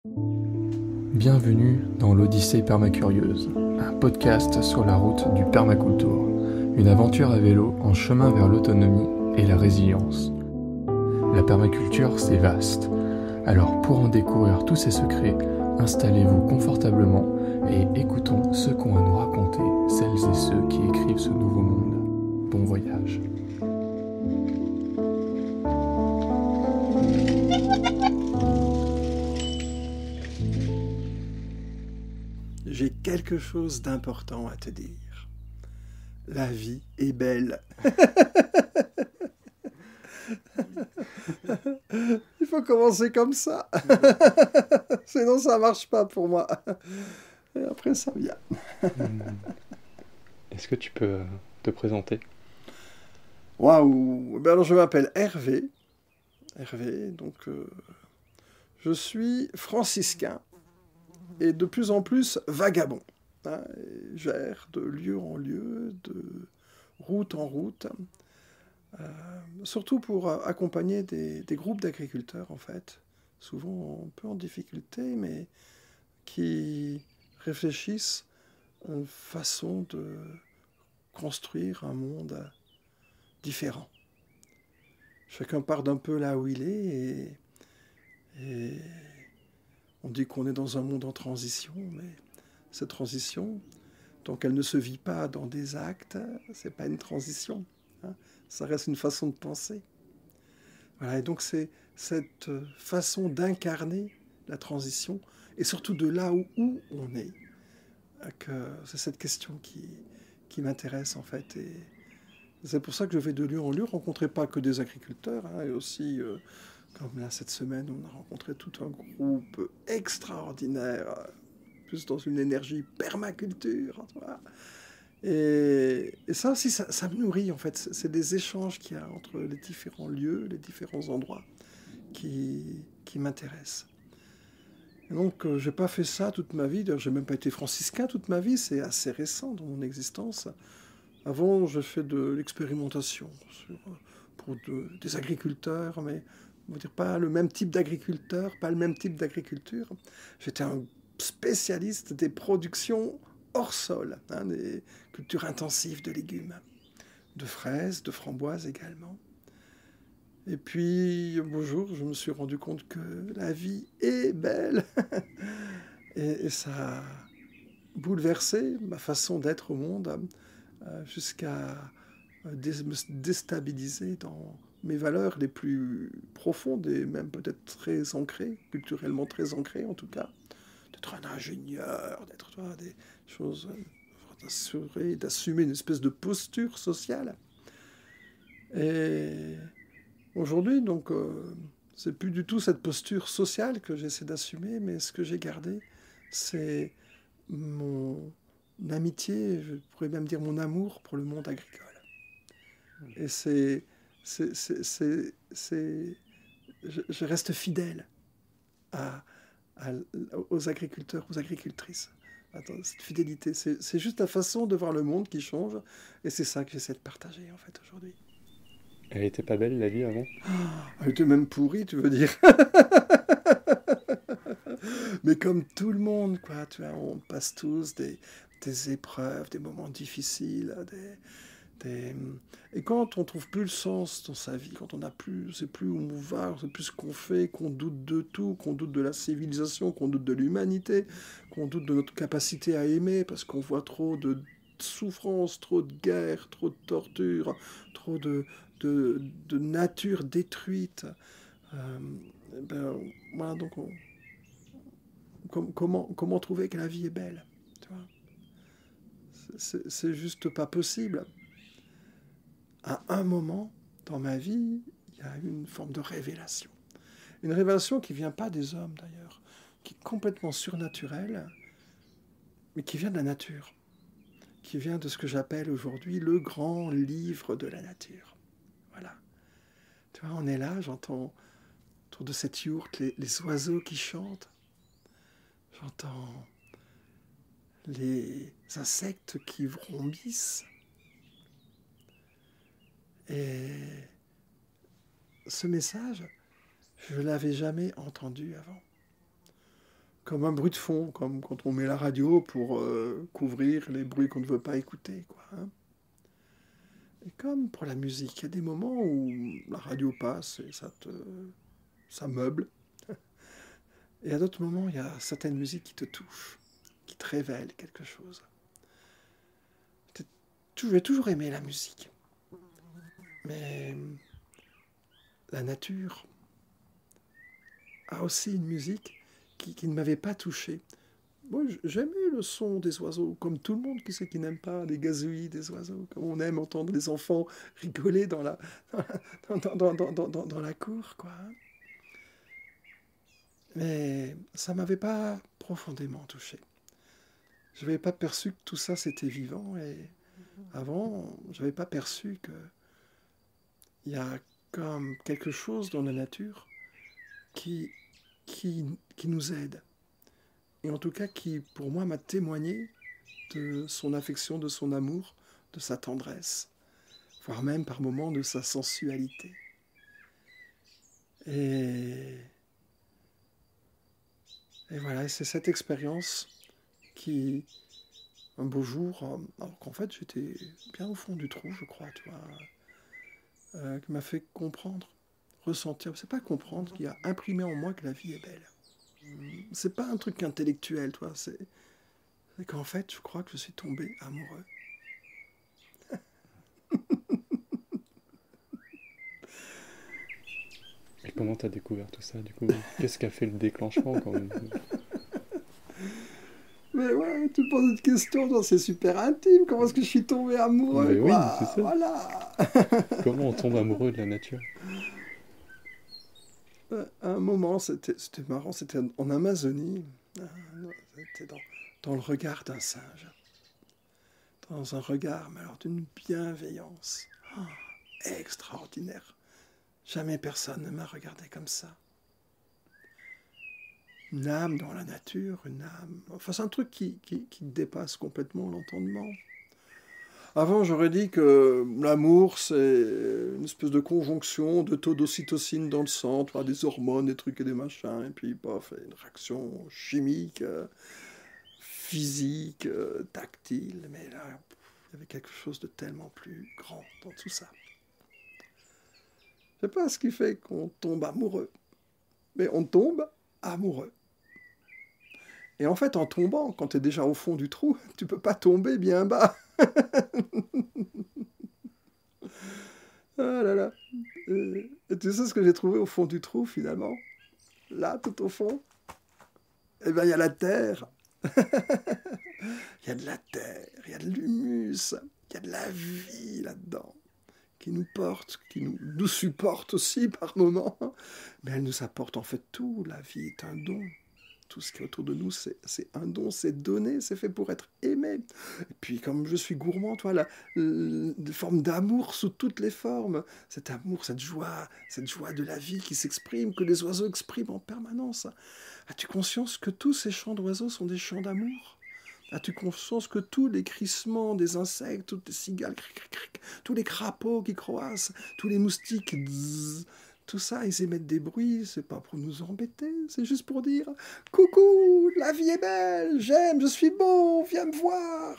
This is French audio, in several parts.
Bienvenue dans l'Odyssée Permacurieuse, un podcast sur la route du permaculture, une aventure à vélo en chemin vers l'autonomie et la résilience. La permaculture, c'est vaste. Alors pour en découvrir tous ses secrets, installez-vous confortablement et écoutons ce qu'ont à nous raconter celles et ceux qui écrivent ce nouveau monde. Bon voyage. J'ai quelque chose d'important à te dire. La vie est belle. Il faut commencer comme ça. Sinon, ça marche pas pour moi. Et après, ça vient. Est-ce que tu peux te présenter ? Waouh. Ben alors, je m'appelle Hervé. Donc, je suis franciscain et de plus en plus vagabond. Et j'erre de lieu en lieu, de route en route. Surtout pour accompagner des groupes d'agriculteurs, en fait, souvent un peu en difficulté, mais qui réfléchissent à une façon de construire un monde différent. Chacun part d'un peu là où il est, et on dit qu'on est dans un monde en transition, mais cette transition, tant qu'elle ne se vit pas dans des actes, c'est pas une transition. Ça reste une façon de penser. Voilà, et donc c'est cette façon d'incarner la transition, et surtout de là où on est, que c'est cette question qui m'intéresse en fait. Et c'est pour ça que je vais de lieu en lieu, rencontrer pas que des agriculteurs, et aussi, comme là cette semaine, on a rencontré tout un groupe extraordinaire, plus dans une énergie permaculture, tu vois. Et ça aussi, ça me nourrit en fait. C'est des échanges qu'il y a entre les différents lieux, les différents endroits qui m'intéressent. Et donc, je n'ai pas fait ça toute ma vie. D'ailleurs, je n'ai même pas été franciscain toute ma vie. C'est assez récent dans mon existence. Avant, j'ai fait de l'expérimentation pour des agriculteurs, mais on va dire pas le même type d'agriculteur, pas le même type d'agriculture. J'étais un spécialiste des productions hors sol, des cultures intensives de légumes, de fraises, de framboises également. Et puis, un beau jour, je me suis rendu compte que la vie est belle. et ça a bouleversé ma façon d'être au monde, jusqu'à me déstabiliser dans mes valeurs les plus profondes et même peut-être très ancrées, culturellement très ancrées en tout cas. D'être un ingénieur, d'être des choses, d'assumer une espèce de posture sociale. Et aujourd'hui, donc, c'est plus du tout cette posture sociale que j'essaie d'assumer, mais ce que j'ai gardé, c'est mon amitié, je pourrais même dire mon amour pour le monde agricole. Et je reste fidèle à, à, aux agriculteurs, aux agricultrices. Attends, cette fidélité, c'est juste la façon de voir le monde qui change, et c'est ça que j'essaie de partager en fait aujourd'hui. Elle était pas belle la vie avant ? Elle était même pourrie, tu veux dire. Mais comme tout le monde, quoi, tu vois, on passe tous des épreuves, des moments difficiles, et quand on trouve plus le sens dans sa vie, quand on ne sait plus où on va, on sait plus ce qu'on fait, qu'on doute de tout, qu'on doute de la civilisation, qu'on doute de l'humanité, qu'on doute de notre capacité à aimer, parce qu'on voit trop de souffrance, trop de guerre, trop de torture, trop de nature détruite. Ben, voilà, donc comment trouver que la vie est belle, tu vois? C'est juste pas possible. À un moment dans ma vie, il y a eu une forme de révélation. Une révélation qui ne vient pas des hommes d'ailleurs, qui est complètement surnaturelle, mais qui vient de la nature, qui vient de ce que j'appelle aujourd'hui le grand livre de la nature. Voilà. Tu vois, on est là, j'entends autour de cette yourte les oiseaux qui chantent, j'entends les insectes qui vrombissent, et ce message, je ne l'avais jamais entendu avant. comme un bruit de fond, comme quand on met la radio pour couvrir les bruits qu'on ne veut pas écouter, quoi, hein. Et comme pour la musique, il y a des moments où la radio passe et ça meuble. Et à d'autres moments, il y a certaines musiques qui te touchent, qui te révèlent quelque chose. J'ai toujours aimé la musique. Mais la nature a aussi une musique qui ne m'avait pas touché. Moi, j'aimais le son des oiseaux, comme tout le monde qui sait qui n'aime pas les gazouillis des oiseaux, comme on aime entendre les enfants rigoler dans la cour, quoi. Mais ça ne m'avait pas profondément touché. Je n'avais pas perçu que tout ça c'était vivant, et avant, je n'avais pas perçu qu'il y a comme quelque chose dans la nature qui nous aide. Et en tout cas qui, pour moi, m'a témoigné de son affection, de son amour, de sa tendresse, voire même par moments de sa sensualité. Et voilà, c'est cette expérience qui, un beau jour, alors qu'en fait j'étais bien au fond du trou, je crois, tu vois, qui m'a fait comprendre, ressentir, c'est pas comprendre, qui a imprimé en moi que la vie est belle. C'est pas un truc intellectuel, toi, c'est qu'en fait, je crois que je suis tombé amoureux. Et comment t'as découvert tout ça, du coup? Qu'est-ce qui a fait le déclenchement quand même? Mais ouais, tu poses une question, genre, c'est super intime, comment est-ce que je suis tombé amoureux, Mais oui, c'est quoi, ça. voilà. Comment on tombe amoureux de la nature? À un moment, c'était marrant, c'était en Amazonie, c'était dans le regard d'un singe. Dans un regard, mais alors d'une bienveillance extraordinaire. Jamais personne ne m'a regardé comme ça. Une âme dans la nature, une âme... Enfin, c'est un truc qui dépasse complètement l'entendement. Avant, j'aurais dit que l'amour, c'est une espèce de conjonction de taux d'ocytocine dans le sang, tu vois, des hormones, des trucs et des machins, et puis, paf, une réaction chimique, physique, tactile. Mais là, il y avait quelque chose de tellement plus grand dans tout ça. Je ne sais pas ce qui fait qu'on tombe amoureux, mais on tombe amoureux. Et en fait, en tombant, quand tu es déjà au fond du trou, tu peux pas tomber bien bas. Ah là là. Et tu sais ce que j'ai trouvé au fond du trou, finalement? Là, tout au fond, eh bien, il y a la terre. Il y a de la terre, il y a de l'humus, il y a de la vie là-dedans, qui nous porte, qui nous supporte aussi par moments. Mais elle nous apporte en fait tout. La vie est un don. Tout ce qui est autour de nous, c'est un don, c'est donné, c'est fait pour être aimé. Et puis, comme je suis gourmand, toi, des formes d'amour sous toutes les formes. Cet amour, cette joie de la vie qui s'exprime, que les oiseaux expriment en permanence. As-tu conscience que tous ces chants d'oiseaux sont des chants d'amour? As-tu conscience que tous les crissements des insectes, toutes les cigales, tous les crapauds qui croassent, tous les moustiques, zzz, tout ça, ils émettent des bruits, c'est pas pour nous embêter, c'est juste pour dire « Coucou, la vie est belle, j'aime, je suis beau, viens me voir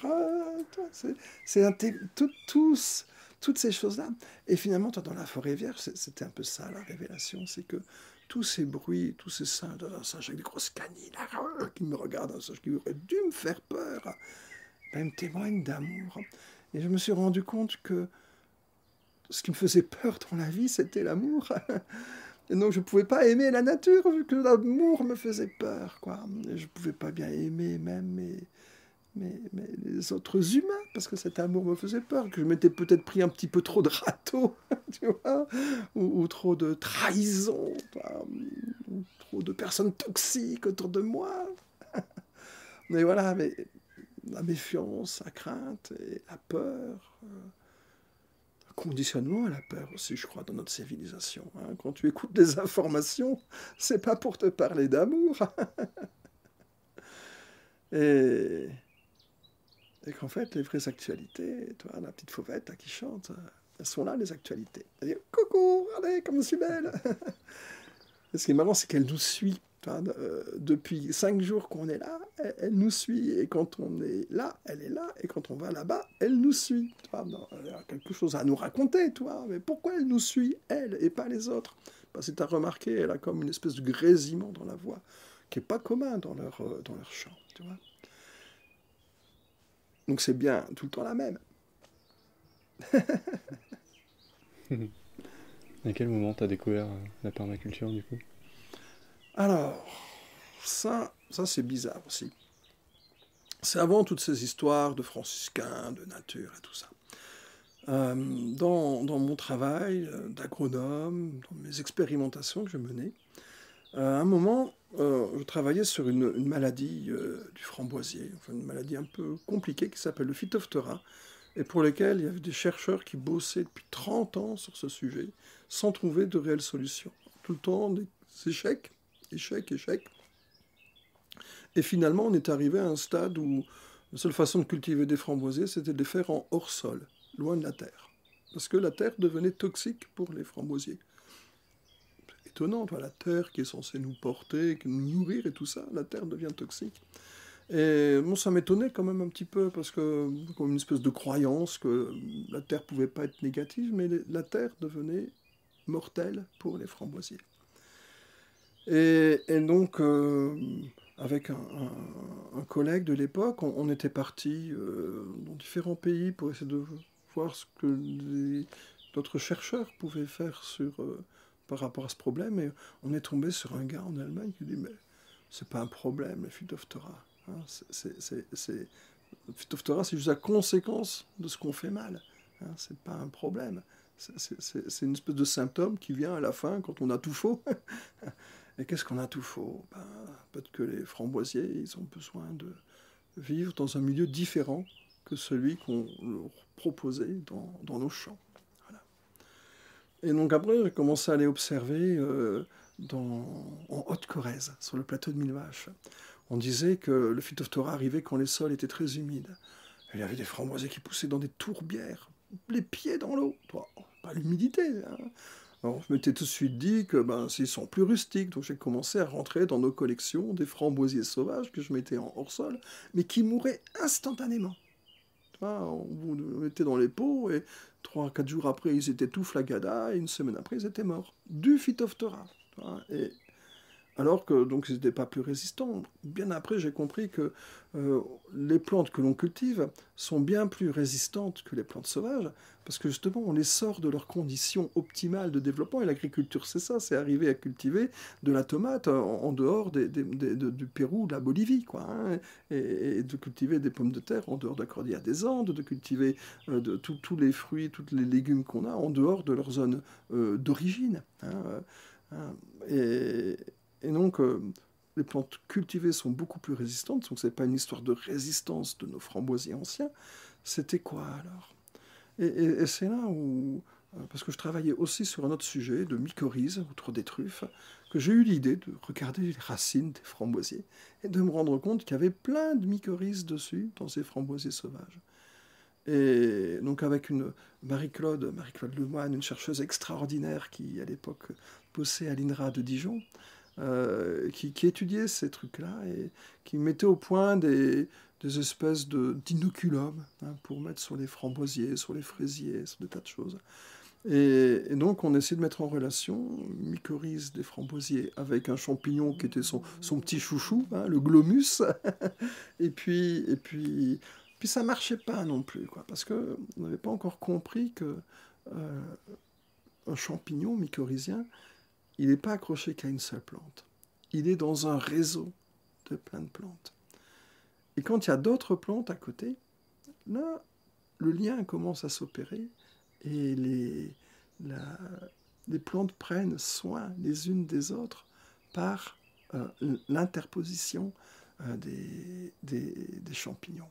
toutes ces choses-là. Et finalement, toi, dans la forêt vierge, c'était un peu ça, la révélation, c'est que tous ces bruits, tous ces singes, un singe avec des grosses canines, qui me regarde, un singe qui aurait dû me faire peur, ben, me témoignent d'amour. Et je me suis rendu compte que ce qui me faisait peur dans la vie, c'était l'amour. Et donc, je ne pouvais pas aimer la nature, vu que l'amour me faisait peur, quoi. Et je ne pouvais pas bien aimer même les autres humains, parce que cet amour me faisait peur, que je m'étais peut-être pris un petit peu trop de râteau, tu vois, ou trop de trahison, ou trop de personnes toxiques autour de moi. Mais voilà, mais la méfiance, la crainte et la peur... conditionnement à la peur aussi, je crois, dans notre civilisation. Hein. Quand tu écoutes des informations, c'est pas pour te parler d'amour. et qu'en fait, les vraies actualités, toi, la petite fauvette là, qui chante, elles sont là, les actualités. Elle dit « Coucou, regardez comme je suis belle !» Et ce qui est marrant, c'est qu'elle nous suit Depuis 5 jours qu'on est là, elle nous suit. Et quand on est là, elle est là. Et quand on va là-bas, elle nous suit. Elle a quelque chose à nous raconter, toi. Mais pourquoi elle nous suit, elle, et pas les autres? Parce que tu as remarqué, elle a comme une espèce de grésillement dans la voix, qui n'est pas commun dans leur chant. Tu vois. Donc c'est bien tout le temps la même. À quel moment tu as découvert la permaculture, du coup? Alors, ça c'est bizarre aussi. C'est avant toutes ces histoires de franciscains, de nature et tout ça. Dans mon travail d'agronome, dans mes expérimentations que je menais, à un moment, je travaillais sur une maladie du framboisier, enfin une maladie un peu compliquée qui s'appelle le Phytophthora, et pour lesquels il y avait des chercheurs qui bossaient depuis 30 ans sur ce sujet, sans trouver de réelle solution. Tout le temps, des échecs, échecs, échecs. Et finalement, on est arrivé à un stade où la seule façon de cultiver des framboisiers, c'était de les faire en hors-sol, loin de la terre. Parce que la terre devenait toxique pour les framboisiers. C'est étonnant, toi, la terre qui est censée nous porter, nous nourrir et tout ça, la terre devient toxique. Et bon, ça m'étonnait quand même un petit peu, parce que, comme une espèce de croyance que la terre pouvait pas être négative, mais la terre devenait mortelle pour les framboisiers. Et donc, avec un collègue de l'époque, on était parti dans différents pays pour essayer de voir ce que d'autres chercheurs pouvaient faire par rapport à ce problème. Et on est tombé sur un gars en Allemagne qui dit, mais c'est pas un problème, le Phytophthora. Hein, le Phytophthora, c'est juste la conséquence de ce qu'on fait mal. Hein, c'est pas un problème. C'est une espèce de symptôme qui vient à la fin quand on a tout faux. Et qu'est-ce qu'on a tout faux? Peut-être que les framboisiers, ils ont besoin de vivre dans un milieu différent que celui qu'on leur proposait dans nos champs. Voilà. Et donc après, j'ai commencé à aller observer en Haute-Corrèze, sur le plateau de Millevaches. On disait que le Phytophthora arrivait quand les sols étaient très humides. Il y avait des framboisiers qui poussaient dans des tourbières, les pieds dans l'eau. Pas l'humidité, hein. Alors, je m'étais tout de suite dit que s'ils sont plus rustiques, donc j'ai commencé à rentrer dans nos collections des framboisiers sauvages que je mettais en hors-sol, mais qui mouraient instantanément. On était dans les pots et 3-4 jours après, ils étaient tout flagada et une semaine après, ils étaient morts. Du Phytophthora. Et alors que donc ils n'étaient pas plus résistants. Bien après, j'ai compris que les plantes que l'on cultive sont bien plus résistantes que les plantes sauvages, parce que justement, on les sort de leurs conditions optimales de développement, et l'agriculture, c'est ça, c'est arriver à cultiver de la tomate en dehors du Pérou, de la Bolivie, quoi, hein, et de cultiver des pommes de terre en dehors de la cordillère des Andes, de cultiver tous les fruits, tous les légumes qu'on a en dehors de leur zone d'origine. Et donc, les plantes cultivées sont beaucoup plus résistantes, donc ce n'est pas une histoire de résistance de nos framboisiers anciens. C'était quoi alors? Et c'est là où, parce que je travaillais aussi sur un autre sujet, de mycorhizes autour des truffes, que j'ai eu l'idée de regarder les racines des framboisiers et de me rendre compte qu'il y avait plein de mycorhizes dessus dans ces framboisiers sauvages. Et donc avec Marie-Claude Lemoine, une chercheuse extraordinaire qui, à l'époque, bossait à l'INRA de Dijon, qui étudiait ces trucs-là et qui mettait au point des espèces d'inoculums pour mettre sur les framboisiers, sur les fraisiers, sur des tas de choses. Et donc on essayait de mettre en relation mycorhize des framboisiers avec un champignon qui était son petit chouchou, le glomus. et puis ça marchait pas non plus, quoi, parce qu'on n'avait pas encore compris que un champignon mycorhizien, il n'est pas accroché qu'à une seule plante. Il est dans un réseau de plein de plantes. Et quand il y a d'autres plantes à côté, là, le lien commence à s'opérer et les plantes prennent soin les unes des autres par l'interposition des champignons.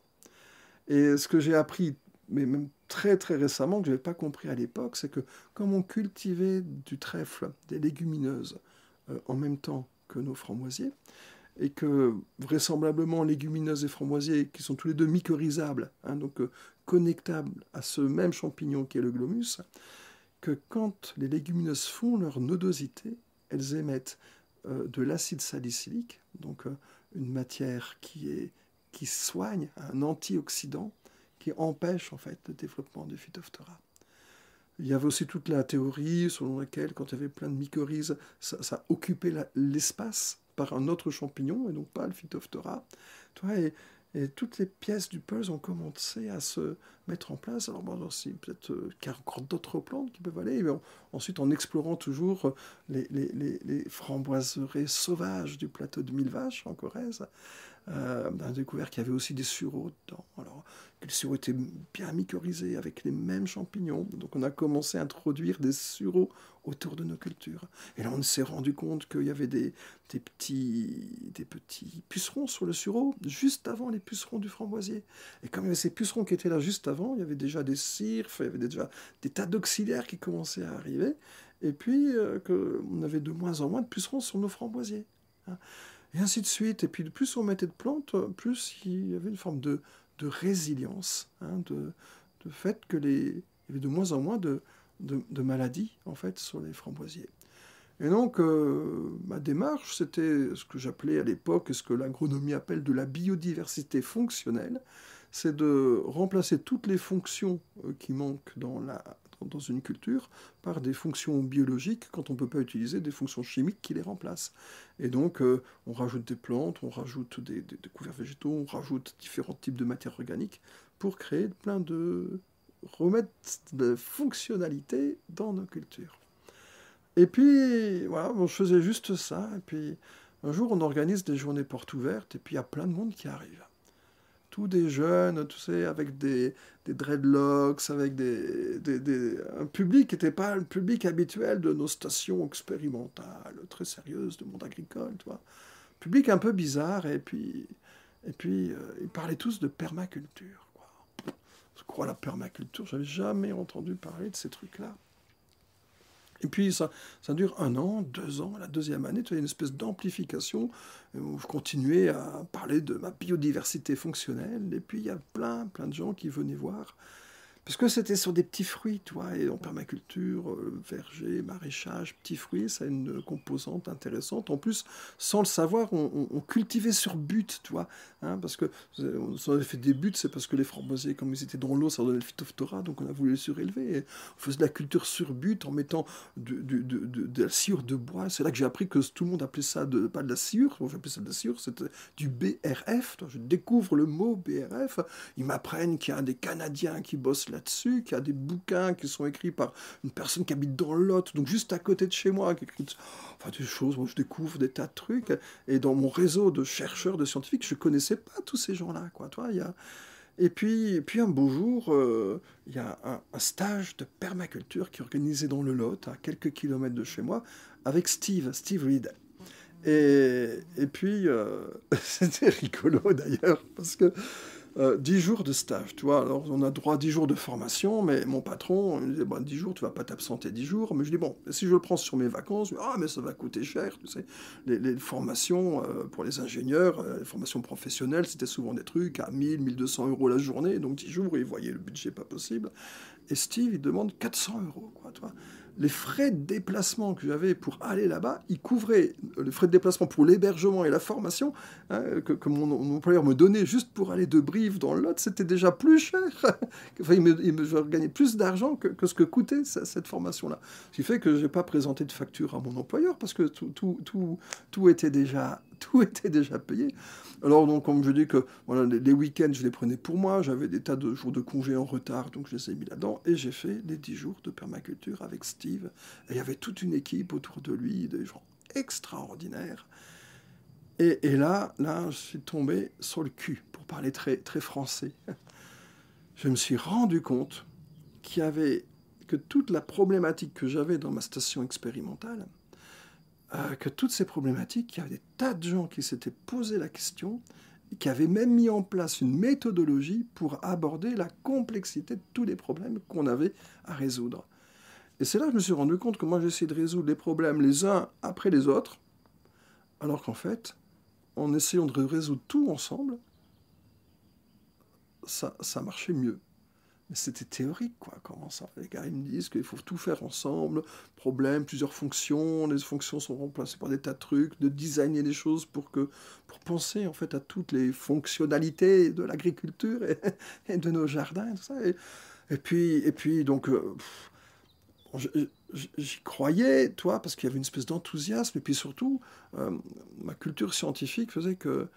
Et ce que j'ai appris, mais même très très récemment, que je n'avais pas compris à l'époque, c'est que comme on cultivait du trèfle, des légumineuses, en même temps que nos framboisiers, et que vraisemblablement légumineuses et framboisiers, qui sont tous les deux mycorhizables, donc connectables à ce même champignon qui est le glomus, que quand les légumineuses font leur nodosité, elles émettent de l'acide salicylique, donc une matière qui soigne, un antioxydant qui empêche en fait le développement du Phytophthora. Il y avait aussi toute la théorie selon laquelle, quand il y avait plein de mycorhizes, ça occupait l'espace par un autre champignon, et donc pas le Phytophthora. Et toutes les pièces du puzzle ont commencé à se mettre en place. Alors bon, aussi peut-être qu'il y a encore d'autres plantes qui peuvent aller. Mais ensuite, en explorant toujours les framboiseraies sauvages du plateau de Millevaches, en Corrèze, on a découvert qu'il y avait aussi des sureaux dedans. Alors, que les sureaux étaient bien mycorhizés avec les mêmes champignons. Donc, on a commencé à introduire des sureaux autour de nos cultures. Et là, on s'est rendu compte qu'il y avait des petits pucerons sur le sureau, juste avant les pucerons du framboisier. Et comme il y avait ces pucerons qui étaient là juste avant, il y avait déjà des cirphes, il y avait déjà des tas d'auxiliaires qui commençaient à arriver. Et puis, on avait de moins en moins de pucerons sur nos framboisiers. Hein. Et ainsi de suite. Et puis, plus on mettait de plantes, plus il y avait une forme de résilience, hein, de fait qu'il y avait de moins en moins de maladies, en fait, sur les framboisiers. Et donc, ma démarche, c'était ce que j'appelais à l'époque, et ce que l'agronomie appelle de la biodiversité fonctionnelle, c'est de remplacer toutes les fonctions qui manquent dans une culture par des fonctions biologiques quand on ne peut pas utiliser des fonctions chimiques qui les remplacent. Et donc, on rajoute des plantes, on rajoute des couverts végétaux, on rajoute différents types de matières organiques pour créer remettre de fonctionnalité dans nos cultures. Et puis, voilà, je faisais juste ça. Et puis, un jour, on organise des journées portes ouvertes, et puis il y a plein de monde qui arrive. Tous des jeunes, tu sais, avec des dreadlocks, avec un public qui n'était pas le public habituel de nos stations expérimentales, très sérieuses, de monde agricole, tu vois. Public un peu bizarre, et puis ils parlaient tous de permaculture, quoi. Je crois à la permaculture, j'avais jamais entendu parler de ces trucs-là. Et puis ça dure 1 an, 2 ans, la deuxième année, tu as une espèce d'amplification, où je continuais à parler de ma biodiversité fonctionnelle, et puis il y a plein de gens qui venaient voir. Parce que c'était sur des petits fruits, tu vois, et en permaculture, verger, maraîchage, petits fruits, ça a une composante intéressante. En plus, sans le savoir, on cultivait sur butte, tu vois, hein, parce que on avait fait des buttes, c'est parce que les framboisiers, comme ils étaient dans l'eau, ça donnait le phytophthora, donc on a voulu les surélever. Et on faisait de la culture sur butte en mettant de la sciure de bois. C'est là que j'ai appris que tout le monde appelait ça pas de la sciure, on appelait ça de la sciure, c'était du BRF. Je découvre le mot BRF, ils m'apprennent qu'il y a des Canadiens qui bossent là-dessus, qu'il y a des bouquins qui sont écrits par une personne qui habite dans le Lot, donc juste à côté de chez moi, qui écrit des choses, moi je découvre des tas de trucs, et dans mon réseau de chercheurs, de scientifiques, je connaissais pas tous ces gens-là, quoi, toi, Et puis un beau jour, il y a un stage de permaculture qui est organisé dans le Lot, à quelques kilomètres de chez moi, avec Steve Reed. Et puis, c'était rigolo d'ailleurs, parce que 10 jours de stage, tu vois. Alors, on a droit à 10 jours de formation, mais mon patron, il me disait, 10 jours, tu vas pas t'absenter 10 jours. Mais je dis, bon, si je le prends sur mes vacances, mais ça va coûter cher, tu sais. Les formations pour les ingénieurs, les formations professionnelles, c'était souvent des trucs à 1000, 1200 euros la journée. Donc, 10 jours, ils voyaient le budget pas possible. Et Steve, il demande 400 euros, quoi, tu vois. Les frais de déplacement que j'avais pour aller là-bas, ils couvraient les frais de déplacement pour l'hébergement et la formation, hein, que mon employeur me donnait juste pour aller de Brive dans le Lot, c'était déjà plus cher. Enfin, je gagnais plus d'argent que ce que coûtait cette formation-là. Ce qui fait que je n'ai pas présenté de facture à mon employeur parce que tout était déjà payé. Alors, donc, comme je dis que voilà, les week-ends, je les prenais pour moi, j'avais des tas de jours de congés en retard, donc je les ai mis là-dedans, et j'ai fait les 10 jours de permaculture avec Steve. Et il y avait toute une équipe autour de lui, des gens extraordinaires. Et là, je suis tombé sur le cul, pour parler très, très français. Je me suis rendu compte que toute la problématique que j'avais dans ma station expérimentale, que toutes ces problématiques, il y avait des tas de gens qui s'étaient posé la question et qui avaient même mis en place une méthodologie pour aborder la complexité de tous les problèmes qu'on avait à résoudre. Et c'est là que je me suis rendu compte que moi j'essayais de résoudre les problèmes les uns après les autres, alors qu'en fait, en essayant de résoudre tout ensemble, ça marchait mieux. Mais c'était théorique, quoi. Comment ça? Les gars, ils me disent qu'il faut tout faire ensemble, problème, plusieurs fonctions, les fonctions sont remplacées par des tas de trucs, de designer des choses pour penser, en fait, à toutes les fonctionnalités de l'agriculture et de nos jardins, et tout ça. Et puis donc, j'y croyais, toi, parce qu'il y avait une espèce d'enthousiasme, et puis surtout, ma culture scientifique faisait que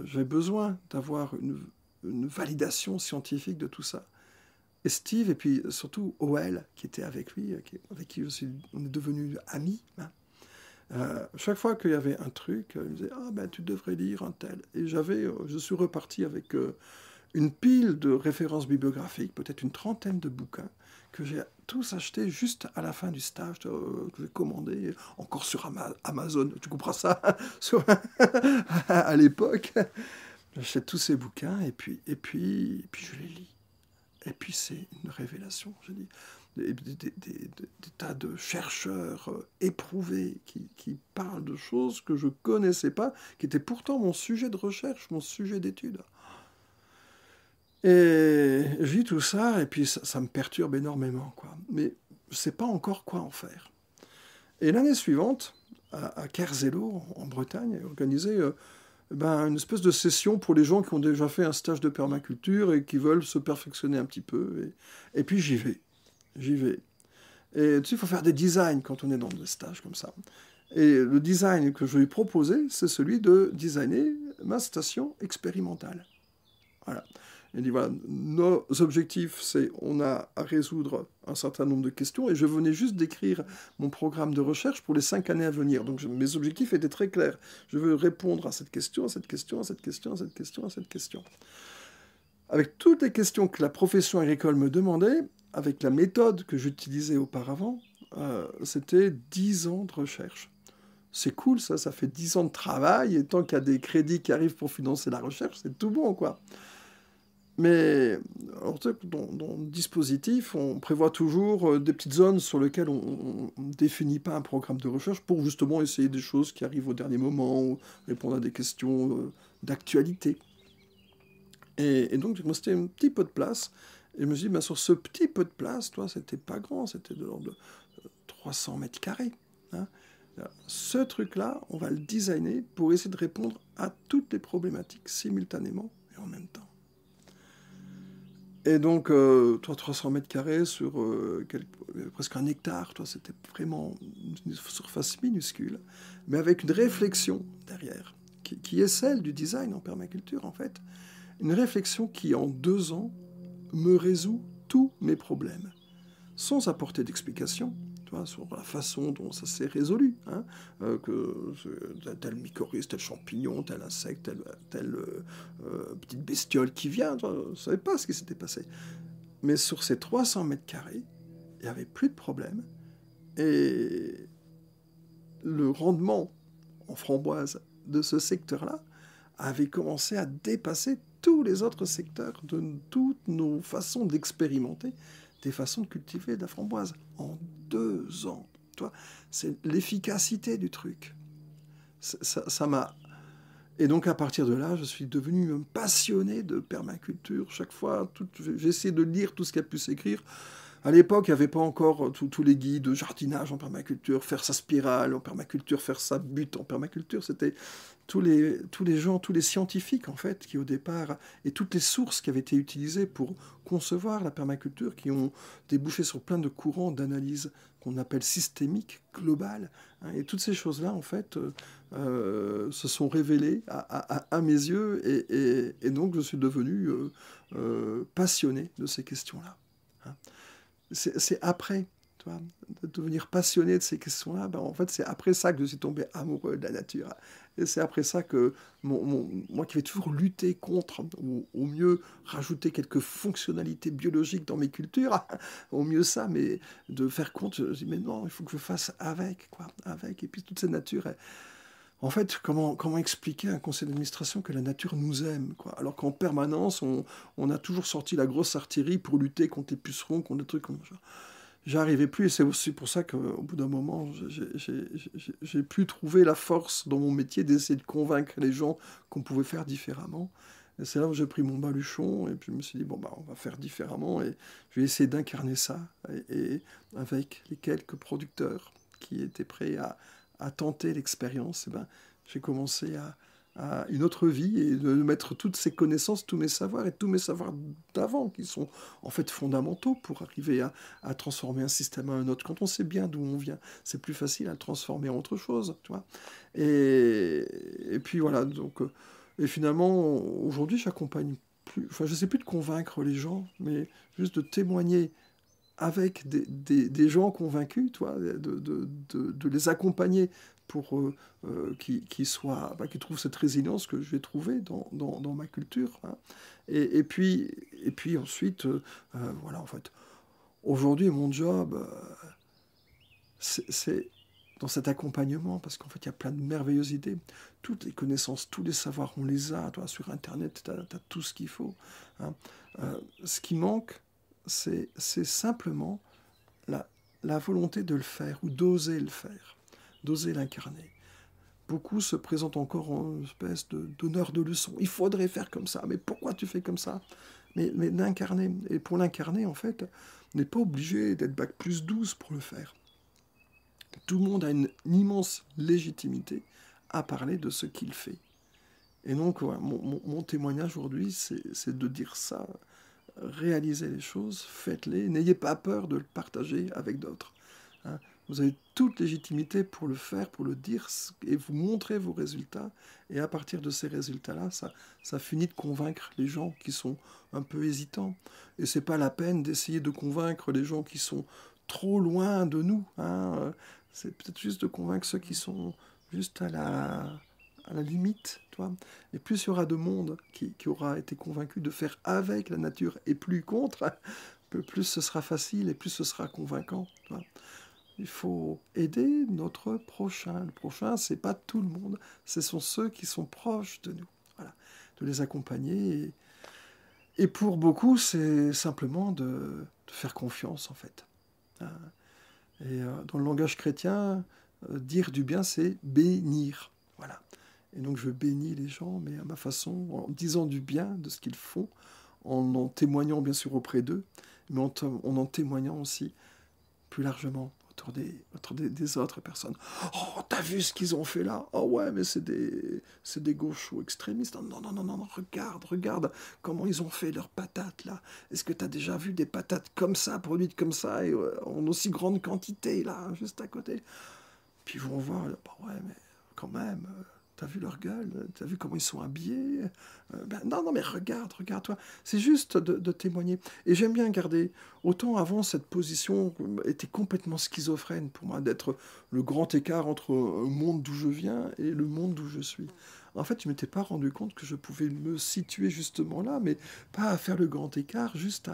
j'avais besoin d'avoir une validation scientifique de tout ça. Et Steve, et puis surtout OL, qui était avec lui, avec qui on est devenus amis. Hein. Chaque fois qu'il y avait un truc, il me disait « Ah ben tu devrais lire un tel ». Et je suis reparti avec une pile de références bibliographiques, peut-être une trentaine de bouquins, que j'ai tous achetés juste à la fin du stage, que j'ai commandé, encore sur Amazon, tu comprends ça à l'époque. J'achète tous ces bouquins, et puis je les lis. Et puis c'est une révélation, je dis. Des tas de chercheurs éprouvés qui parlent de choses que je ne connaissais pas, qui étaient pourtant mon sujet de recherche, mon sujet d'étude. Et je lis tout ça, et puis ça me perturbe énormément, quoi. Mais je ne sais pas encore quoi en faire. Et l'année suivante, à Kerzello, en Bretagne, organisé une espèce de session pour les gens qui ont déjà fait un stage de permaculture et qui veulent se perfectionner un petit peu. Et puis j'y vais. Et tu sais, il faut faire des designs quand on est dans des stages comme ça. Et le design que je lui ai proposé, c'est celui de designer ma station expérimentale. Voilà. Il dit, voilà, nos objectifs, c'est on a à résoudre un certain nombre de questions, et je venais juste d'écrire mon programme de recherche pour les 5 années à venir. Donc mes objectifs étaient très clairs. Je veux répondre à cette question, à cette question, à cette question, à cette question, à cette question. Avec toutes les questions que la profession agricole me demandait, avec la méthode que j'utilisais auparavant, c'était 10 ans de recherche. C'est cool, ça fait 10 ans de travail, et tant qu'il y a des crédits qui arrivent pour financer la recherche, c'est tout bon, quoi. Mais alors, dans le dispositif, on prévoit toujours des petites zones sur lesquelles on ne définit pas un programme de recherche pour justement essayer des choses qui arrivent au dernier moment ou répondre à des questions d'actualité. Et donc, il me restait un petit peu de place. Et je me suis dit, sur ce petit peu de place, toi, c'était pas grand, c'était de l'ordre de 300 mètres carrés. Hein. Ce truc-là, on va le designer pour essayer de répondre à toutes les problématiques simultanément et en même temps. Et donc, 300 mètres carrés sur presque 1 hectare, c'était vraiment une surface minuscule, mais avec une réflexion derrière, qui est celle du design en permaculture, en fait. Une réflexion qui, en 2 ans, me résout tous mes problèmes, sans apporter d'explication, sur la façon dont ça s'est résolu, hein, que tel mycorhize, tel champignon, tel insecte, telle petite bestiole qui vient, je ne savais pas ce qui s'était passé. Mais sur ces 300 mètres carrés, il n'y avait plus de problème, et le rendement en framboise de ce secteur-là avait commencé à dépasser tous les autres secteurs de toutes nos façons d'expérimenter, des façons de cultiver de la framboise en 2 ans. C'est l'efficacité du truc. Ça m'a... Et donc à partir de là, je suis devenu un passionné de permaculture. Chaque fois, j'ai essayé de lire tout ce qu'il y a pu s'écrire. À l'époque, il n'y avait pas encore tous les guides de jardinage en permaculture, faire sa spirale en permaculture, faire sa butte en permaculture. C'était tous les gens, tous les scientifiques, en fait, qui au départ, et toutes les sources qui avaient été utilisées pour concevoir la permaculture, qui ont débouché sur plein de courants d'analyse qu'on appelle systémiques, globales. Hein, et toutes ces choses-là, en fait, se sont révélées à mes yeux, et donc je suis devenu passionné de ces questions-là. Hein. C'est après, de devenir passionné de ces questions-là, en fait, c'est après ça que je suis tombé amoureux de la nature. Et c'est après ça que, moi qui vais toujours lutter contre, ou au mieux rajouter quelques fonctionnalités biologiques dans mes cultures, au mieux ça, mais de faire compte, je dis, mais non, il faut que je fasse avec, avec. Et puis toute cette nature, en fait, comment expliquer à un conseil d'administration que la nature nous aime, alors qu'en permanence, on a toujours sorti la grosse artillerie pour lutter contre les pucerons, contre des trucs comme ça. J'arrivais plus, et c'est aussi pour ça qu'au bout d'un moment, j'ai pu trouver la force dans mon métier d'essayer de convaincre les gens qu'on pouvait faire différemment. Et c'est là où j'ai pris mon baluchon et puis je me suis dit, bon, bah, on va faire différemment et je vais essayer d'incarner ça. Et avec les quelques producteurs qui étaient prêts à tenter l'expérience, eh ben, j'ai commencé à une autre vie et de mettre toutes ces connaissances, tous mes savoirs et tous mes savoirs d'avant qui sont en fait fondamentaux pour arriver à transformer un système à un autre. Quand on sait bien d'où on vient, c'est plus facile à le transformer en autre chose, tu vois. Et puis voilà, donc, et finalement, aujourd'hui, j'accompagne plus, enfin, je sais plus de convaincre les gens, mais juste de témoigner avec des gens convaincus, toi, de les accompagner pour qu'ils trouvent cette résilience que je vais trouver dans ma culture. Hein. Et puis ensuite, voilà, en fait, aujourd'hui, mon job, c'est dans cet accompagnement, parce qu'en fait, il y a plein de merveilleuses idées. Toutes les connaissances, tous les savoirs, on les a. Toi, sur Internet, tu as tout ce qu'il faut. Hein. Ce qui manque, c'est simplement la volonté de le faire, ou d'oser le faire, d'oser l'incarner. Beaucoup se présentent encore en espèce de donneur de leçons. Il faudrait faire comme ça, mais pourquoi tu fais comme ça? Mais l'incarner, et pour l'incarner, en fait, on n'est pas obligé d'être bac plus 12 pour le faire. Tout le monde a une immense légitimité à parler de ce qu'il fait. Et donc, voilà, mon témoignage aujourd'hui, c'est de dire ça. Réalisez les choses, faites-les, n'ayez pas peur de le partager avec d'autres. Hein. Vous avez toute légitimité pour le faire, pour le dire, et vous montrer vos résultats. Et à partir de ces résultats-là, ça finit de convaincre les gens qui sont un peu hésitants. Et c'est pas la peine d'essayer de convaincre les gens qui sont trop loin de nous. Hein. C'est peut-être juste de convaincre ceux qui sont juste à la limite, toi. Et plus il y aura de monde qui aura été convaincu de faire avec la nature et plus contre, plus ce sera facile et plus ce sera convaincant. Toi. Il faut aider notre prochain. Le prochain, c'est pas tout le monde, ce sont ceux qui sont proches de nous. Voilà, de les accompagner. Et pour beaucoup, c'est simplement de faire confiance, en fait. Et dans le langage chrétien, dire du bien, c'est bénir. Voilà. Et donc je bénis les gens, mais à ma façon, en disant du bien de ce qu'ils font, en témoignant bien sûr auprès d'eux, mais en témoignant aussi plus largement autour des autres personnes. Oh, t'as vu ce qu'ils ont fait là? Oh ouais, mais c'est des gauchos extrémistes. Non, non, non, non, non, regarde comment ils ont fait leurs patates là. Est-ce que t'as déjà vu des patates comme ça, produites comme ça, et en aussi grande quantité là, juste à côté? Puis ils vont voir, bah ouais, mais quand même... T'as vu leur gueule? T'as vu comment ils sont habillés? Non, mais regarde, toi. C'est juste de témoigner. Et j'aime bien garder. Autant avant, cette position était complètement schizophrène pour moi, d'être le grand écart entre le monde d'où je viens et le monde d'où je suis. En fait, je ne m'étais pas rendu compte que je pouvais me situer justement là, mais pas à faire le grand écart, juste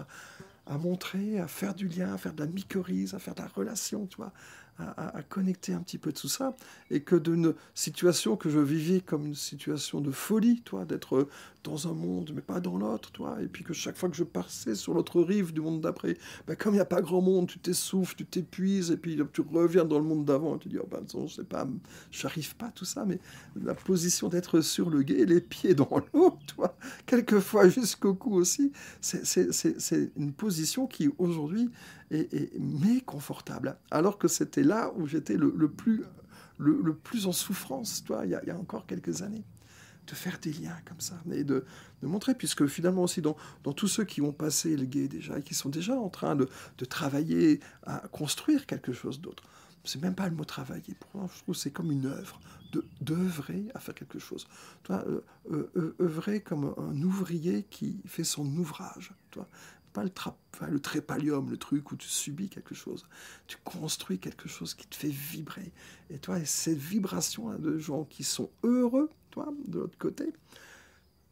à montrer, à faire du lien, à faire de la mycorhize, à faire de la relation, tu vois, à connecter un petit peu tout ça, et que d'une situation que je vivais comme une situation de folie, toi, d'être dans un monde, mais pas dans l'autre, toi, et puis que chaque fois que je passais sur l'autre rive du monde d'après, ben, comme il n'y a pas grand monde, tu t'essouffles, tu t'épuises, et puis tu reviens dans le monde d'avant, et tu dis, oh, ben, non, je sais pas, j'arrive pas, tout ça, mais la position d'être sur le gué, les pieds dans l'eau, toi, quelquefois jusqu'au cou aussi, c'est une position qui, aujourd'hui, est méconfortable, alors que c'était là où j'étais le plus en souffrance, toi, il y a encore quelques années. De faire des liens comme ça, et de montrer, puisque finalement aussi dans tous ceux qui ont passé le gué déjà, et qui sont déjà en train de travailler à construire quelque chose d'autre, c'est même pas le mot travailler, pour moi je trouve que c'est comme une œuvre, d'œuvrer à faire quelque chose. Toi, œuvrer comme un ouvrier qui fait son ouvrage, toi. Pas le trépalium, le truc où tu subis quelque chose. Tu construis quelque chose qui te fait vibrer. Et toi, et cette vibration de gens qui sont heureux, toi, de l'autre côté,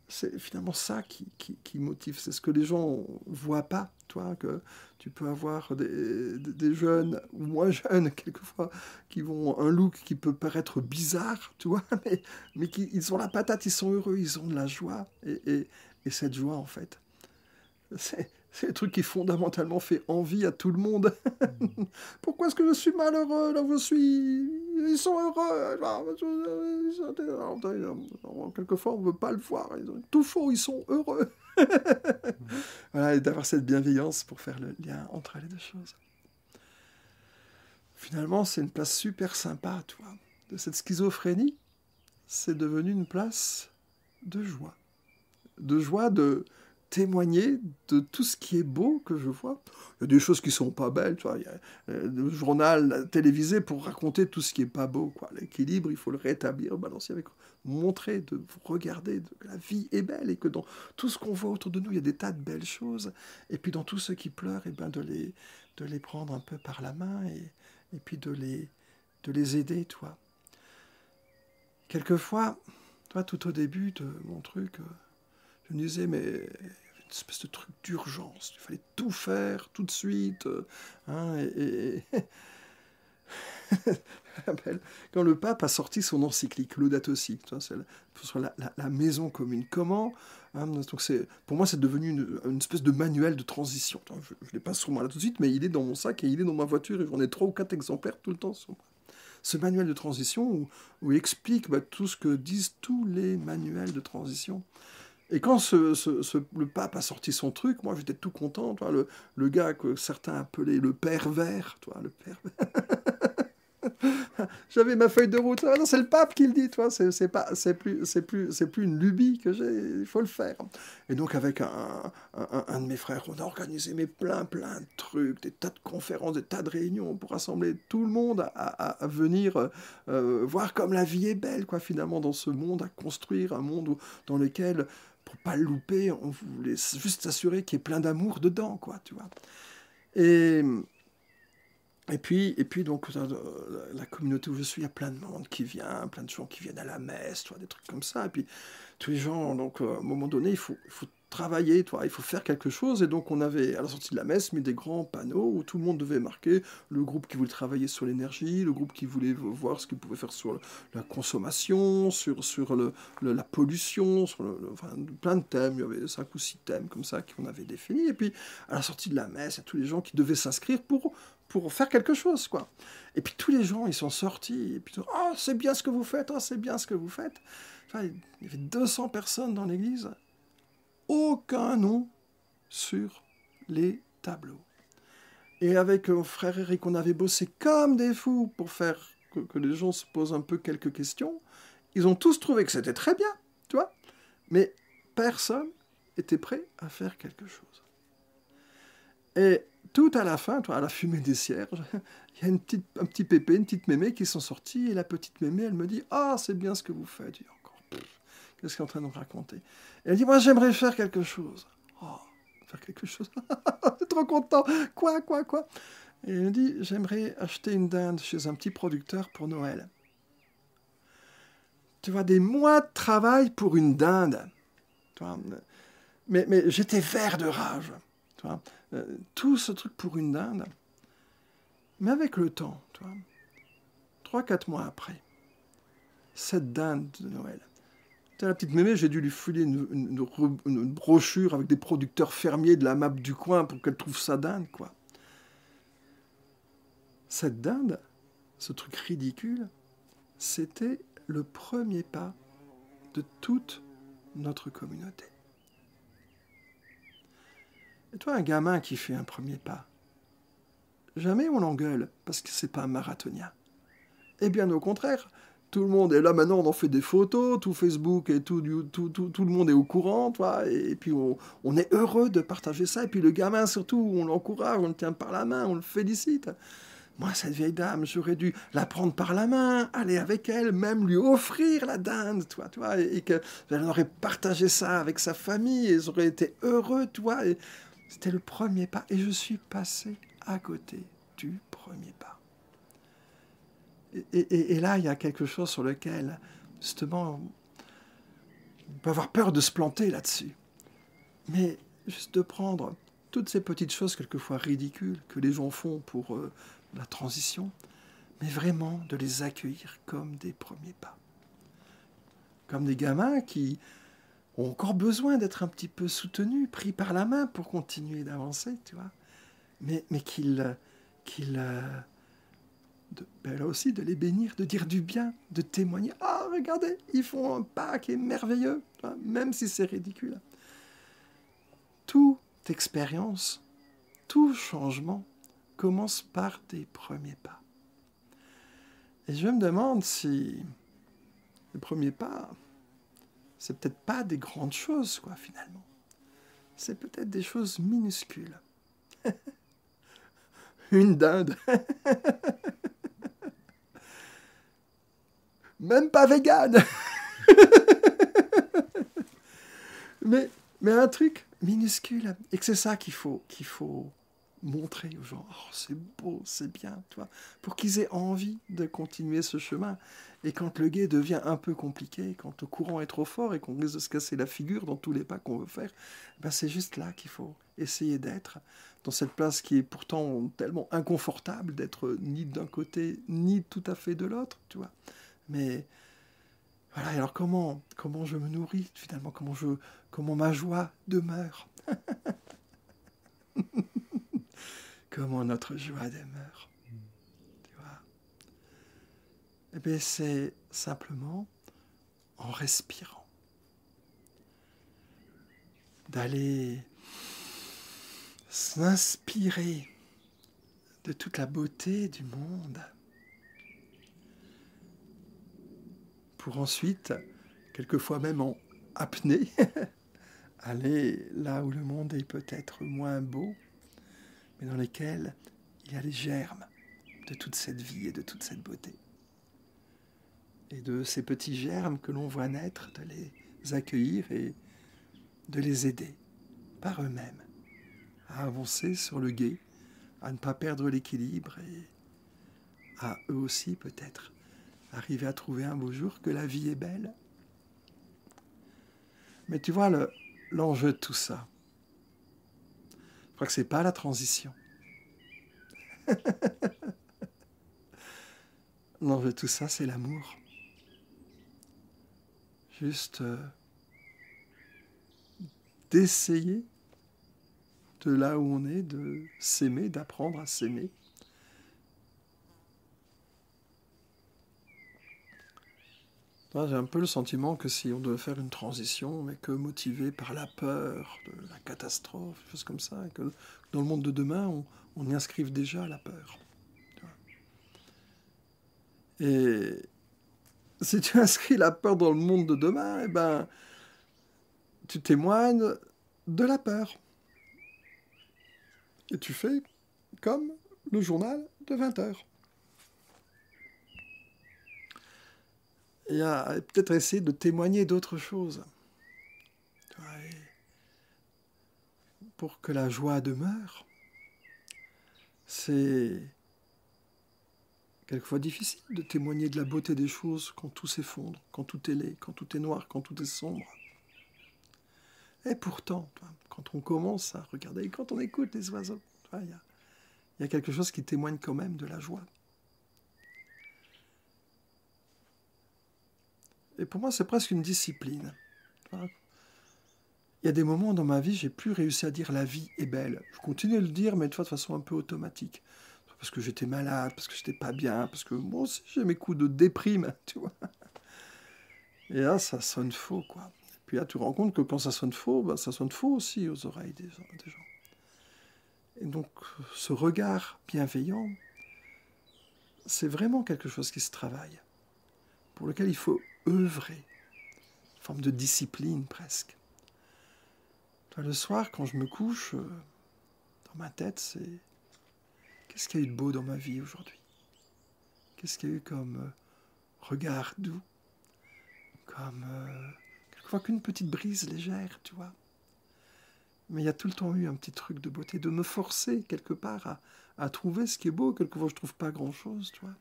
c'est finalement ça qui motive. C'est ce que les gens ne voient pas, toi, que tu peux avoir des jeunes, ou moins jeunes, quelquefois, qui vont un look qui peut paraître bizarre, tu vois, mais ils ont la patate, ils sont heureux, ils ont de la joie. Et cette joie, en fait, C'est le truc qui fondamentalement fait envie à tout le monde. Pourquoi est-ce que je suis malheureux là où je suis? Ils sont heureux. Quelquefois, on ne veut pas le voir. Tout faux, ils sont heureux. Voilà, et d'avoir cette bienveillance pour faire le lien entre les deux choses. Finalement, c'est une place super sympa, toi. De cette schizophrénie, c'est devenu une place de joie. De joie de témoigner de tout ce qui est beau que je vois. Il y a des choses qui sont pas belles, tu vois. Il y a le journal télévisé pour raconter tout ce qui est pas beau, quoi. L'équilibre, il faut le rétablir, balancer avec, montrer, de regarder que la vie est belle et que dans tout ce qu'on voit autour de nous, il y a des tas de belles choses. Et puis dans tous ceux qui pleurent, et ben de les prendre un peu par la main et puis de les aider, toi. Quelquefois, toi, tout au début de mon truc, je me disais, mais il y avait une espèce de truc d'urgence. Il fallait tout faire, tout de suite. Hein, quand le pape a sorti son encyclique, Laudato Si, sur la maison commune, comment donc pour moi, c'est devenu une espèce de manuel de transition. Je ne l'ai pas sur moi là tout de suite, mais il est dans mon sac et il est dans ma voiture et j'en ai 3 ou 4 exemplaires tout le temps sur moi. Ce manuel de transition où il explique tout ce que disent tous les manuels de transition. Et quand le pape a sorti son truc, moi j'étais tout content. Toi, le gars que certains appelaient le pervers, toi, le pervers. J'avais ma feuille de route. Ah non, c'est le pape qui le dit, toi. C'est plus une lubie que j'ai. Il faut le faire. Et donc avec un de mes frères, on a organisé plein de trucs, des tas de conférences, des tas de réunions pour rassembler tout le monde à venir voir comme la vie est belle, quoi. Finalement, dans ce monde, à construire un monde dans lequel, pour pas le louper, on voulait juste s'assurer qu'il y ait plein d'amour dedans, quoi. Tu vois. Et puis donc, la communauté où je suis, il y a plein de monde qui vient, plein de gens qui viennent à la messe, des trucs comme ça. Et puis, tous les gens, donc, à un moment donné, il faut travailler, il faut faire quelque chose. Et donc, on avait, à la sortie de la messe, mis des grands panneaux où tout le monde devait marquer le groupe qui voulait travailler sur l'énergie, le groupe qui voulait voir ce qu'il pouvait faire sur la consommation, sur la pollution, plein de thèmes. Il y avait 5 ou 6 thèmes comme ça qu'on avait définis. Et puis, à la sortie de la messe, il y a tous les gens qui devaient s'inscrire pour faire quelque chose, quoi. Et puis tous les gens, ils sont sortis, et puis « Oh, c'est bien ce que vous faites, oh, c'est bien ce que vous faites ». Enfin, il y avait 200 personnes dans l'église, aucun nom sur les tableaux. Et avec mon frère Eric, on avait bossé comme des fous pour faire que les gens se posent un peu quelques questions. Ils ont tous trouvé que c'était très bien, tu vois, mais personne était prêt à faire quelque chose. Et tout à la fin, à la fumée des cierges, il y a un petit pépé, une petite mémé qui sont sortis, et la petite mémé, elle me dit « Ah, c'est bien ce que vous faites. » Je dis encore « Qu'est-ce qu'elle est en train de nous raconter ?» Et elle dit « Moi, j'aimerais faire quelque chose. » « Oh, faire quelque chose. C'est trop content. Quoi ?» Et elle me dit « J'aimerais acheter une dinde chez un petit producteur pour Noël. » Tu vois, des mois de travail pour une dinde. Tu vois, mais j'étais vert de rage. Tu vois, tout ce truc pour une dinde. Mais avec le temps, tu vois, 3-4 mois après, cette dinde de Noël, la petite mémé, j'ai dû lui filer une brochure avec des producteurs fermiers de la map du coin pour qu'elle trouve sa dinde, quoi. Cette dinde, ce truc ridicule, c'était le premier pas de toute notre communauté. Et toi, un gamin qui fait un premier pas, jamais on l'engueule parce que c'est pas un marathonien. Et bien au contraire, tout le monde est là maintenant, on en fait des photos, tout Facebook et tout le monde est au courant, toi, et puis on est heureux de partager ça. Et puis le gamin surtout, on l'encourage, on le tient par la main, on le félicite. Moi, cette vieille dame, j'aurais dû la prendre par la main, aller avec elle, même lui offrir la dinde, toi, et qu'elle aurait partagé ça avec sa famille, et ils auraient été heureux, toi. Et c'était le premier pas, et je suis passé à côté du premier pas. Et là, il y a quelque chose sur lequel, justement, on peut avoir peur de se planter là-dessus. Mais juste de prendre toutes ces petites choses, quelquefois ridicules, que les gens font pour la transition, mais vraiment de les accueillir comme des premiers pas. Comme des gamins qui ont encore besoin d'être un petit peu soutenus, pris par la main pour continuer d'avancer, tu vois. Mais là aussi, de les bénir, de dire du bien, de témoigner. Ah, regardez, ils font un pas qui est merveilleux, tu vois, même si c'est ridicule. Toute expérience, tout changement commence par des premiers pas. Et je me demande si les premiers pas, c'est peut-être pas des grandes choses, quoi, finalement. C'est peut-être des choses minuscules. Une dinde. Même pas végane. mais un truc minuscule. Et que c'est ça qu'il faut montrer aux gens. Oh, c'est beau, c'est bien, tu vois, pour qu'ils aient envie de continuer ce chemin. Et quand le guet devient un peu compliqué, quand le courant est trop fort et qu'on risque de se casser la figure dans tous les pas qu'on veut faire, ben c'est juste là qu'il faut essayer d'être, dans cette place qui est pourtant tellement inconfortable d'être ni d'un côté, ni tout à fait de l'autre, tu vois. Mais voilà, alors comment je me nourris finalement, comment ma joie demeure, comment notre joie demeure, tu vois. Eh bien, c'est simplement en respirant, d'aller s'inspirer de toute la beauté du monde, pour ensuite, quelquefois même en apnée, aller là où le monde est peut-être moins beau, mais dans lesquels il y a les germes de toute cette vie et de toute cette beauté. Et de ces petits germes que l'on voit naître, de les accueillir et de les aider par eux-mêmes à avancer sur le gué, à ne pas perdre l'équilibre et à eux aussi peut-être arriver à trouver un beau jour que la vie est belle. Mais tu vois, l'enjeu de tout ça, je crois que c'est pas la transition. L'enjeu de tout ça, c'est l'amour. Juste d'essayer de là où on est, de s'aimer, d'apprendre à s'aimer. J'ai un peu le sentiment que si on devait faire une transition, mais que motivé par la peur de la catastrophe, des choses comme ça, et que dans le monde de demain, on y inscrive déjà la peur. Et si tu inscris la peur dans le monde de demain, eh ben, tu témoignes de la peur. Et tu fais comme le journal de 20 heures. Et à peut-être essayer de témoigner d'autres choses. Pour que la joie demeure, c'est quelquefois difficile de témoigner de la beauté des choses quand tout s'effondre, quand tout est laid, quand tout est noir, quand tout est sombre. Et pourtant, quand on commence à regarder, quand on écoute les oiseaux, il y a quelque chose qui témoigne quand même de la joie. Et pour moi, c'est presque une discipline. Il y a des moments dans ma vie, j'ai plus réussi à dire la vie est belle. Je continue à le dire, mais de façon un peu automatique. Parce que j'étais malade, parce que j'étais pas bien, parce que moi aussi j'ai mes coups de déprime, tu vois. Et là, ça sonne faux, quoi. Et puis là, tu te rends compte que quand ça sonne faux aussi aux oreilles des gens. Et donc, ce regard bienveillant, c'est vraiment quelque chose qui se travaille, pour lequel il faut œuvrer, une forme de discipline presque. Le soir, quand je me couche, dans ma tête, c'est qu'est-ce qu'il y a eu de beau dans ma vie aujourd'hui? Qu'est-ce qu'il y a eu comme regard doux? Comme quelquefois qu'une petite brise légère, tu vois. Mais il y a tout le temps eu un petit truc de beauté, de me forcer quelque part à trouver ce qui est beau. Quelquefois, je ne trouve pas grand-chose, tu vois.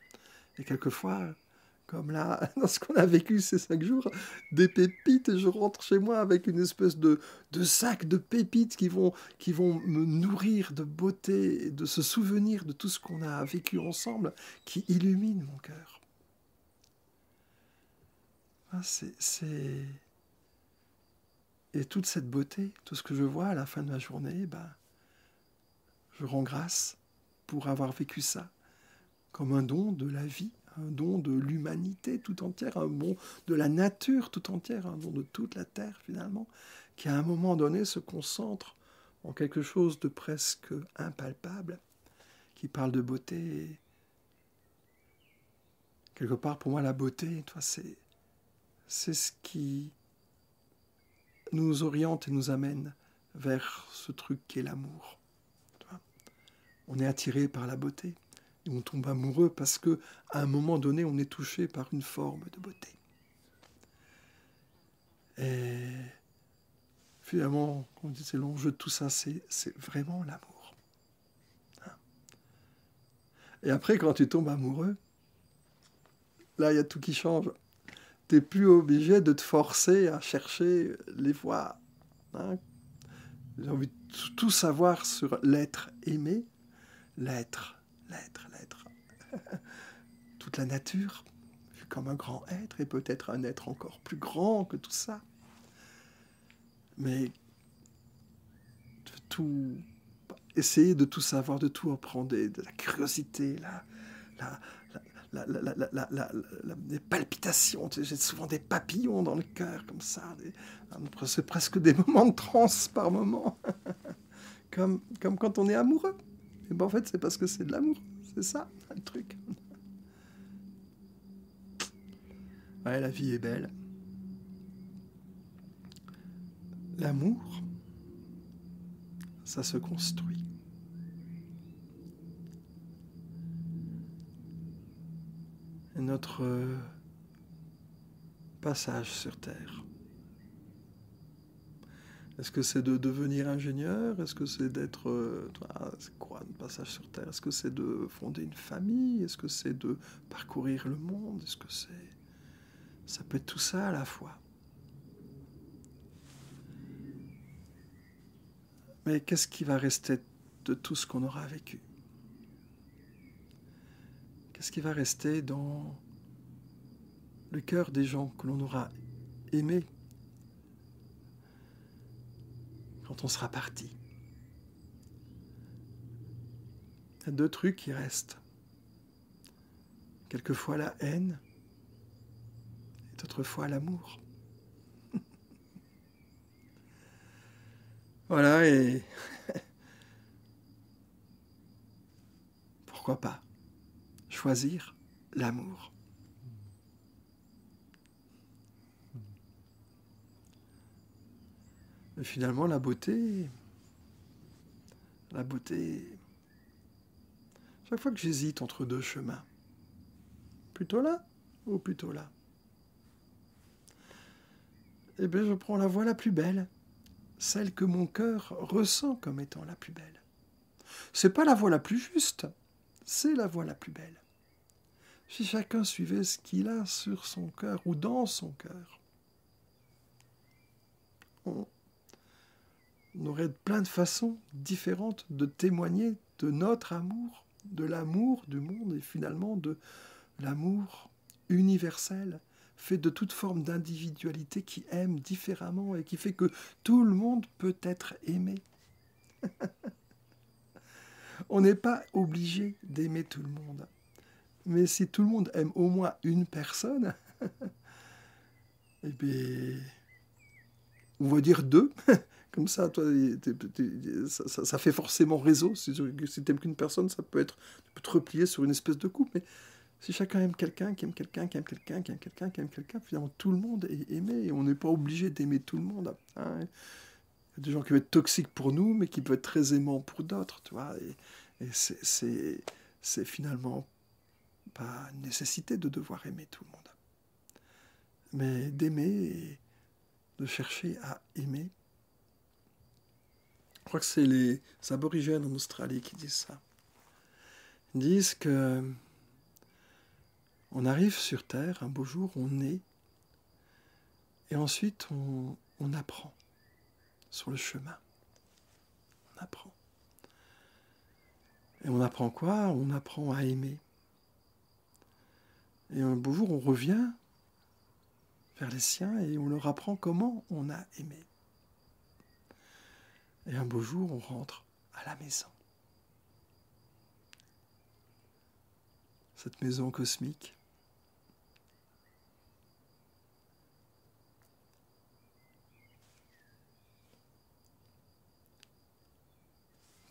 Et quelquefois, comme là, dans ce qu'on a vécu ces 5 jours, des pépites, et je rentre chez moi avec une espèce de sac de pépites qui vont me nourrir de beauté, et de ce souvenir de tout ce qu'on a vécu ensemble, qui illumine mon cœur. C'est Et toute cette beauté, tout ce que je vois à la fin de ma journée, je rends grâce pour avoir vécu ça comme un don de la vie, un don de l'humanité tout entière, un don de la nature tout entière, un don de toute la terre finalement, qui à un moment donné se concentre en quelque chose de presque impalpable, qui parle de beauté. Et quelque part, pour moi, la beauté, c'est ce qui nous oriente et nous amène vers ce truc qu'est l'amour. On est attiré par la beauté et on tombe amoureux parce que à un moment donné, on est touché par une forme de beauté. Et finalement, on dit c'est l'enjeu de tout ça, c'est vraiment l'amour. Et après, quand tu tombes amoureux, là, il y a tout qui change. Tu n'es plus obligé de te forcer à chercher les voies. J'ai envie de tout savoir sur l'être aimé, l'être. Toute la nature, vue comme un grand être, et peut-être un être encore plus grand que tout ça. Mais tout, essayer de tout savoir, de tout apprendre, de la curiosité, les palpitations. J'ai souvent des papillons dans le cœur, comme ça. C'est presque des moments de transe par moment. comme quand on est amoureux. Et en fait, c'est parce que c'est de l'amour. C'est ça, le truc. Ouais, la vie est belle. L'amour, ça se construit. Et notre passage sur Terre. Est-ce que c'est de devenir ingénieur? Est-ce que c'est d'être... c'est quoi un passage sur Terre? Est-ce que c'est de fonder une famille? Est-ce que c'est de parcourir le monde? Est-ce que c'est... Ça peut être tout ça à la fois. Mais qu'est-ce qui va rester de tout ce qu'on aura vécu? Qu'est-ce qui va rester dans le cœur des gens que l'on aura aimés quand on sera parti? Il y a deux trucs qui restent. Quelquefois la haine, et d'autres fois l'amour. Voilà, et pourquoi pas choisir l'amour. Mais finalement, la beauté, chaque fois que j'hésite entre deux chemins, plutôt là ou plutôt là, eh bien je prends la voie la plus belle, celle que mon cœur ressent comme étant la plus belle. C'est pas la voie la plus juste, c'est la voie la plus belle. Si chacun suivait ce qu'il a sur son cœur ou dans son cœur, on aurait plein de façons différentes de témoigner de notre amour, de l'amour du monde et finalement de l'amour universel, fait de toute forme d'individualité qui aime différemment et qui fait que tout le monde peut être aimé. On n'est pas obligé d'aimer tout le monde. Mais si tout le monde aime au moins une personne, eh bien, on va dire deux. Comme ça, toi, ça fait forcément réseau. Si tu n'aimes qu'une personne, tu peux te replier sur une espèce de couple. Mais si chacun aime quelqu'un, qui aime quelqu'un, qui aime quelqu'un, qui aime quelqu'un, qui aime quelqu'un, finalement, tout le monde est aimé. Et on n'est pas obligé d'aimer tout le monde. Hein. Il y a des gens qui peuvent être toxiques pour nous, mais qui peuvent être très aimants pour d'autres. Tu vois. Et c'est finalement pas une nécessité de devoir aimer tout le monde. Mais d'aimer et de chercher à aimer. Je crois que c'est les aborigènes en Australie qui disent ça. Ils disent que on arrive sur Terre, un beau jour, on naît, et ensuite on apprend sur le chemin. On apprend. Et on apprend quoi? On apprend à aimer. Et un beau jour, on revient vers les siens et on leur apprend comment on a aimé. Et un beau jour, on rentre à la maison. Cette maison cosmique.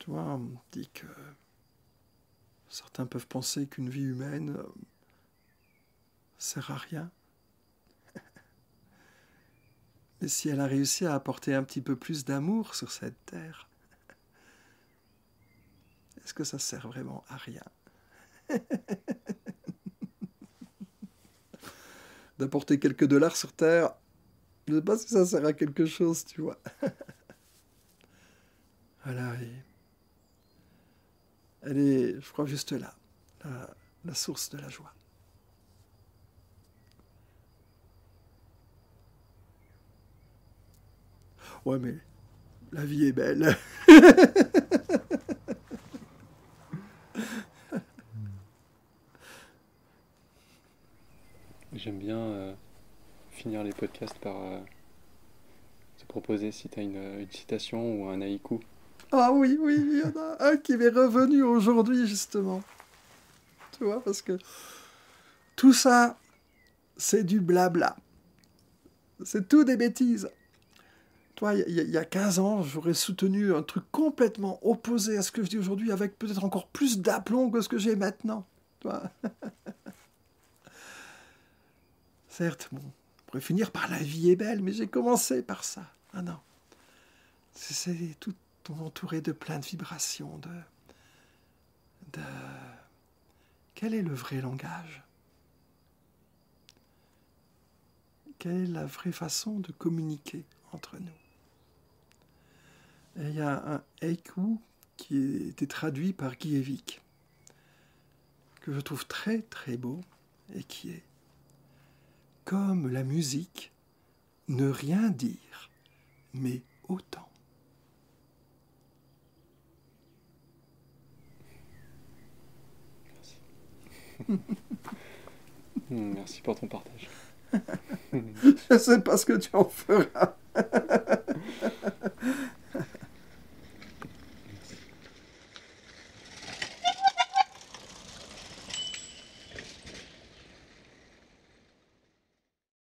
Tu vois, on dit que certains peuvent penser qu'une vie humaine sert à rien. Mais si elle a réussi à apporter un petit peu plus d'amour sur cette terre, est-ce que ça sert vraiment à rien? D'apporter quelques dollars sur terre, je ne sais pas si ça sert à quelque chose, tu vois. Voilà, et elle est, je crois, juste là, la source de la joie. Ouais, mais la vie est belle. J'aime bien finir les podcasts par te proposer si tu as une citation ou un haïku. Ah oui, oui, il y en a un qui m'est revenu aujourd'hui, justement. Tu vois, parce que tout ça, c'est du blabla. C'est tout des bêtises. Toi, il y a 15 ans, j'aurais soutenu un truc complètement opposé à ce que je dis aujourd'hui, avec peut-être encore plus d'aplomb que ce que j'ai maintenant. Tu vois. Certes, bon, on pourrait finir par la vie est belle, mais j'ai commencé par ça. Ah non. C'est tout entouré de plein de vibrations, de... Quel est le vrai langage? Quelle est la vraie façon de communiquer entre nous? Et il y a un haïku qui a été traduit par Guy Evic, que je trouve très très beau, et qui est: comme la musique, ne rien dire, mais autant. Merci pour ton partage. Je ne sais pas ce que tu en feras.